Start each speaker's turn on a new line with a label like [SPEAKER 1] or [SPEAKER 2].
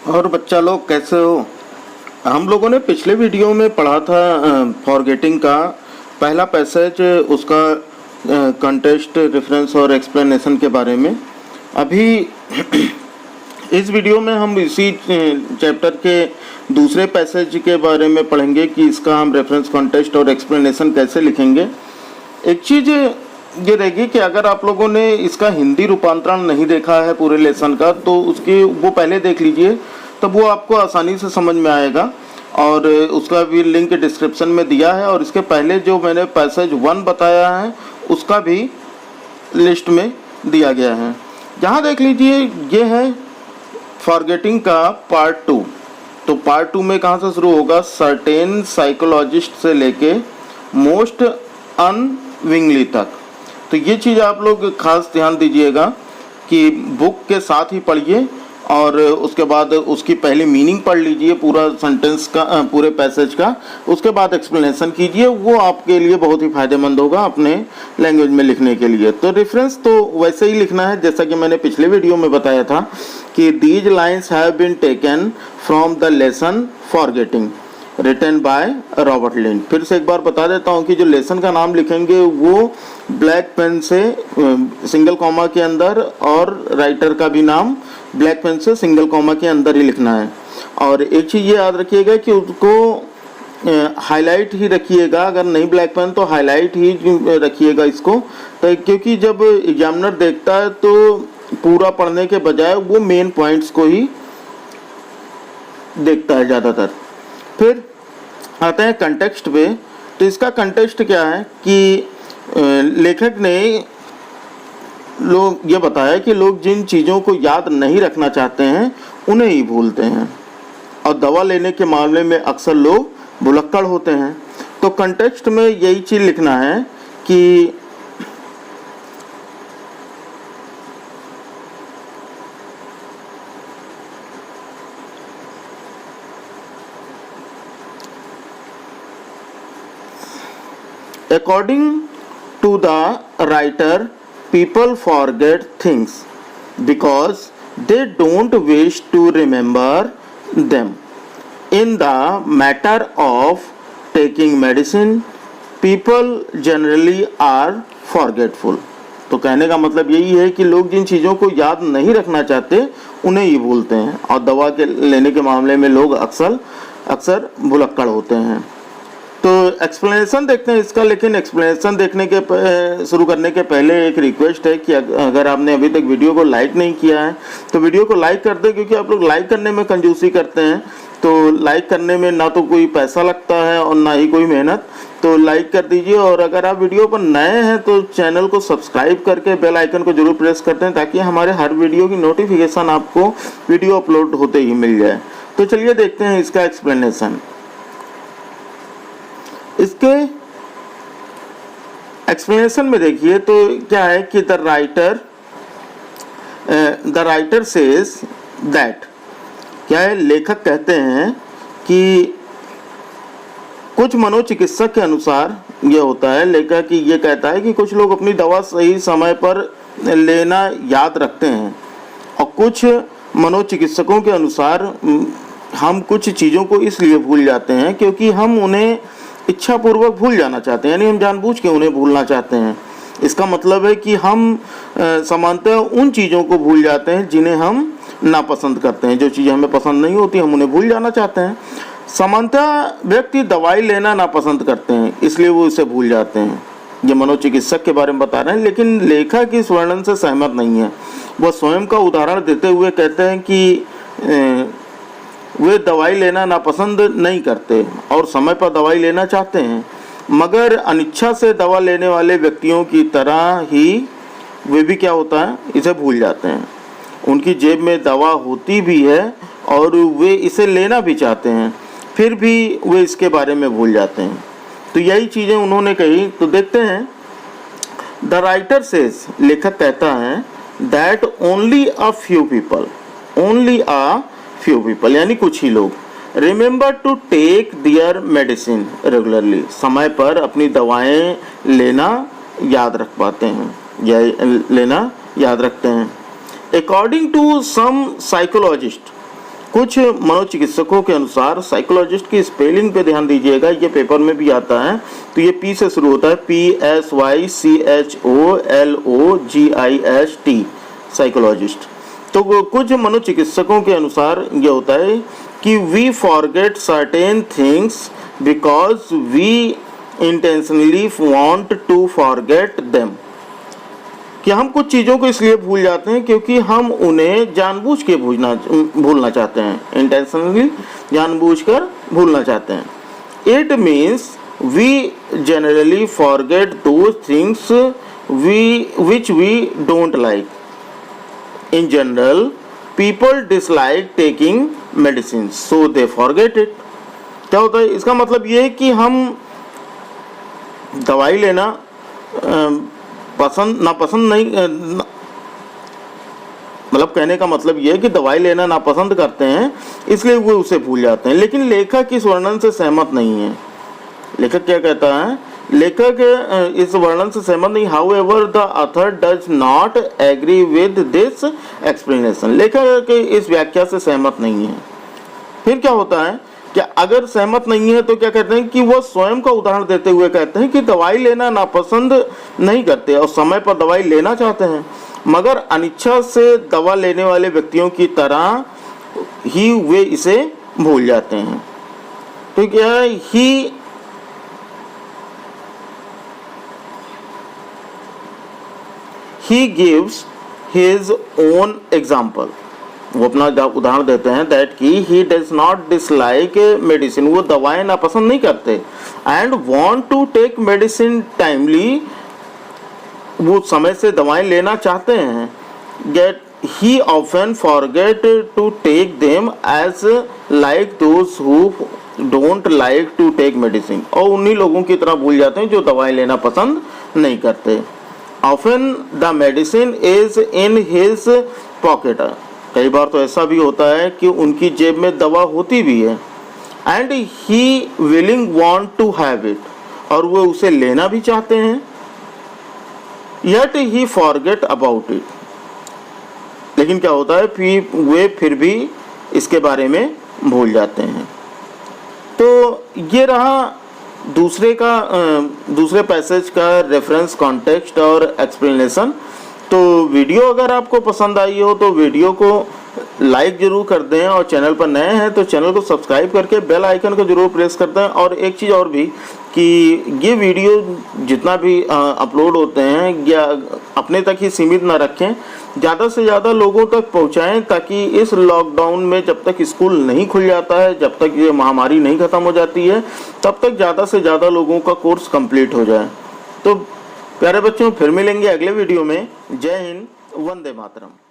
[SPEAKER 1] और बच्चा लोग कैसे हो। हम लोगों ने पिछले वीडियो में पढ़ा था फॉरगेटिंग का पहला पैसेज, उसका कंटेक्स्ट, रेफरेंस और एक्सप्लेनेशन के बारे में। अभी इस वीडियो में हम इसी चैप्टर के दूसरे पैसेज के बारे में पढ़ेंगे कि इसका हम रेफरेंस, कॉन्टेक्स्ट और एक्सप्लेनेशन कैसे लिखेंगे। एक चीज़ ये रहेगी कि अगर आप लोगों ने इसका हिंदी रूपांतरण नहीं देखा है पूरे लेसन का, तो उसके वो पहले देख लीजिए, तब वो आपको आसानी से समझ में आएगा। और उसका भी लिंक डिस्क्रिप्शन में दिया है, और इसके पहले जो मैंने पैसेज 1 बताया है उसका भी लिस्ट में दिया गया है। जहाँ देख लीजिए, ये है फॉरगेटिंग का पार्ट 2। तो पार्ट 2 में कहाँ से शुरू होगा? सर्टेन साइकोलॉजिस्ट से लेके मोस्ट अनविंगली तक। तो ये चीज़ आप लोग खास ध्यान दीजिएगा कि बुक के साथ ही पढ़िए, और उसके बाद उसकी पहले मीनिंग पढ़ लीजिए पूरा सेंटेंस का, पूरे पैसेज का। उसके बाद एक्सप्लेनेशन कीजिए, वो आपके लिए बहुत ही फायदेमंद होगा अपने लैंग्वेज में लिखने के लिए। तो रेफरेंस तो वैसे ही लिखना है जैसा कि मैंने पिछले वीडियो में बताया था कि these lines have been taken from the lesson forgetting written by Robert Lynd. फिर से एक बार बता देता हूँ कि जो लेसन का नाम लिखेंगे वो ब्लैक पेन से सिंगल कॉमा के अंदर, और राइटर का भी नाम ब्लैक पेन से सिंगल कॉमा के अंदर ही लिखना है। और एक चीज़ ये याद रखिएगा कि उसको हाईलाइट ही रखिएगा, अगर नहीं ब्लैक पेन तो हाईलाइट ही रखिएगा इसको, तो क्योंकि जब एग्जामिनर देखता है तो पूरा पढ़ने के बजाय वो मेन पॉइंट्स को ही देखता है ज़्यादातर। फिर आते हैं कंटेक्स्ट पे। तो इसका कंटेक्स्ट क्या है कि लेखक ने लोग ये बताया कि लोग जिन चीज़ों को याद नहीं रखना चाहते हैं उन्हें ही भूलते हैं, और दवा लेने के मामले में अक्सर लोग भुलक्कड़ होते हैं। तो कंटेक्स्ट में यही चीज़ लिखना है कि according to the writer, people forget things because they don't wish to remember them. In the matter of taking medicine, people generally are forgetful. तो कहने का मतलब यही है कि लोग जिन चीज़ों को याद नहीं रखना चाहते उन्हें ही भूलते हैं, और दवा के लेने के मामले में लोग अक्सर भुलक्कड़ होते हैं। तो एक्सप्लेनेशन देखते हैं इसका, लेकिन एक्सप्लेनेशन देखने के शुरू करने के पहले एक रिक्वेस्ट है कि अगर आपने अभी तक वीडियो को लाइक नहीं किया है तो वीडियो को लाइक कर दें, क्योंकि आप लोग लाइक करने में कंजूसी करते हैं। तो लाइक करने में ना तो कोई पैसा लगता है और ना ही कोई मेहनत, तो लाइक कर दीजिए। और अगर आप वीडियो पर नए हैं तो चैनल को सब्सक्राइब करके बेल आइकन को जरूर प्रेस करते हैं, ताकि हमारे हर वीडियो की नोटिफिकेशन आपको वीडियो अपलोड होते ही मिल जाए। तो चलिए देखते हैं इसका एक्सप्लेनेशन। इसके एक्सप्लेनेशन में देखिए तो क्या है कि द राइटर सेज दैट, क्या है, लेखक कहते हैं कि कुछ मनोचिकित्सक के अनुसार ये होता है, लेखक ये कहता है कि कुछ लोग अपनी दवा सही समय पर लेना याद रखते हैं, और कुछ मनोचिकित्सकों के अनुसार हम कुछ चीज़ों को इसलिए भूल जाते हैं क्योंकि हम उन्हें इच्छापूर्वक भूल जाना चाहते हैं, यानी हम जानबूझ के उन्हें भूलना चाहते हैं। इसका मतलब है कि हम सामान्यतः उन चीज़ों को भूल जाते हैं जिन्हें हम नापसंद करते हैं। जो चीज़ें हमें पसंद नहीं होती हम उन्हें भूल जाना चाहते हैं। सामान्यतः व्यक्ति दवाई लेना नापसंद करते हैं, इसलिए वो इसे भूल जाते हैं। ये मनोचिकित्सक के बारे में बता रहे हैं, लेकिन लेखक इस वर्णन से सहमत नहीं है। वह स्वयं का उदाहरण देते हुए कहते हैं कि वे दवाई लेना नापसंद नहीं करते और समय पर दवाई लेना चाहते हैं, मगर अनिच्छा से दवा लेने वाले व्यक्तियों की तरह ही वे भी क्या होता है, इसे भूल जाते हैं। उनकी जेब में दवा होती भी है और वे इसे लेना भी चाहते हैं, फिर भी वे इसके बारे में भूल जाते हैं। तो यही चीज़ें उन्होंने कही। तो देखते हैं, द राइटर सेज, लेखक कहता है, that only a few people, यानी कुछ ही लोग, remember to take their medicine regularly, समय पर अपनी दवाएं लेना याद रख पाते हैं या लेना याद रखते हैं। अकॉर्डिंग टू सम साइकोलॉजिस्ट, कुछ मनोचिकित्सकों के अनुसार साइकोलॉजिस्ट की स्पेलिंग पे ध्यान दीजिएगा, ये पेपर में भी आता है। तो ये पी से शुरू होता है, PSYCHOLOGIST, साइकोलॉजिस्ट। तो कुछ मनोचिकित्सकों के अनुसार ये होता है कि we forget certain things because we intentionally want to forget them, कि हम कुछ चीज़ों को इसलिए भूल जाते हैं क्योंकि हम उन्हें जानबूझ के भूलना चाहते हैं, इंटेंशनली जानबूझकर भूलना चाहते हैं। It means we generally forget those things which we don't like. In general people dislike taking medicine so they forget it. क्या होता है, इसका मतलब ये है कि हम दवाई लेना नापसंद नहीं, मतलब कहने का मतलब ये है कि दवाई लेना नापसंद करते हैं, इसलिए वो उसे भूल जाते हैं। लेकिन लेखक इस वर्णन से सहमत नहीं है। लेखक क्या कहता है, लेखक इस वर्णन से सहमत नहीं। However the author does not agree with this explanation, लेखक इस व्याख्या से सहमत नहीं है। फिर क्या होता है, क्या अगर सहमत नहीं है तो क्या कहते हैं कि वो स्वयं का उदाहरण देते हुए कहते हैं कि दवाई लेना नापसंद नहीं करते और समय पर दवाई लेना चाहते हैं, मगर अनिच्छा से दवा लेने वाले व्यक्तियों की तरह ही वे इसे भूल जाते हैं। तो क्या he gives his own example, वो अपना उदाहरण देते हैं दैट कि he does not dislike medicine, वो दवाएं नापसंद नहीं करते, and want to take medicine timely, वो समय से दवाएं लेना चाहते हैं। Yet he often forget to take them as like those who don't like to take medicine, और उन्हीं लोगों की तरह भूल जाते हैं जो दवाएं लेना पसंद नहीं करते। Often the medicine is in his pocket, कई बार तो ऐसा भी होता है कि उनकी जेब में दवा होती भी है। And he willing want to have it, और वो उसे लेना भी चाहते हैं। Yet he forget about it, लेकिन क्या होता है वे फिर भी इसके बारे में भूल जाते हैं। तो ये रहा दूसरे पैसेज का रेफरेंस, कॉन्टेक्स्ट और एक्सप्लेनेशन। तो वीडियो अगर आपको पसंद आई हो तो वीडियो को लाइक जरूर कर दें, और चैनल पर नए हैं तो चैनल को सब्सक्राइब करके बेल आइकन को जरूर प्रेस कर दें। और एक चीज़ और भी कि ये वीडियो जितना भी अपलोड होते हैं या अपने तक ही सीमित ना रखें, ज़्यादा से ज़्यादा लोगों तक पहुंचाएं, ताकि इस लॉकडाउन में जब तक स्कूल नहीं खुल जाता है, जब तक ये महामारी नहीं ख़त्म हो जाती है, तब तक ज़्यादा से ज़्यादा लोगों का कोर्स कंप्लीट हो जाए। तो प्यारे बच्चों, फिर मिलेंगे अगले वीडियो में। जय हिंद, वंदे मातरम।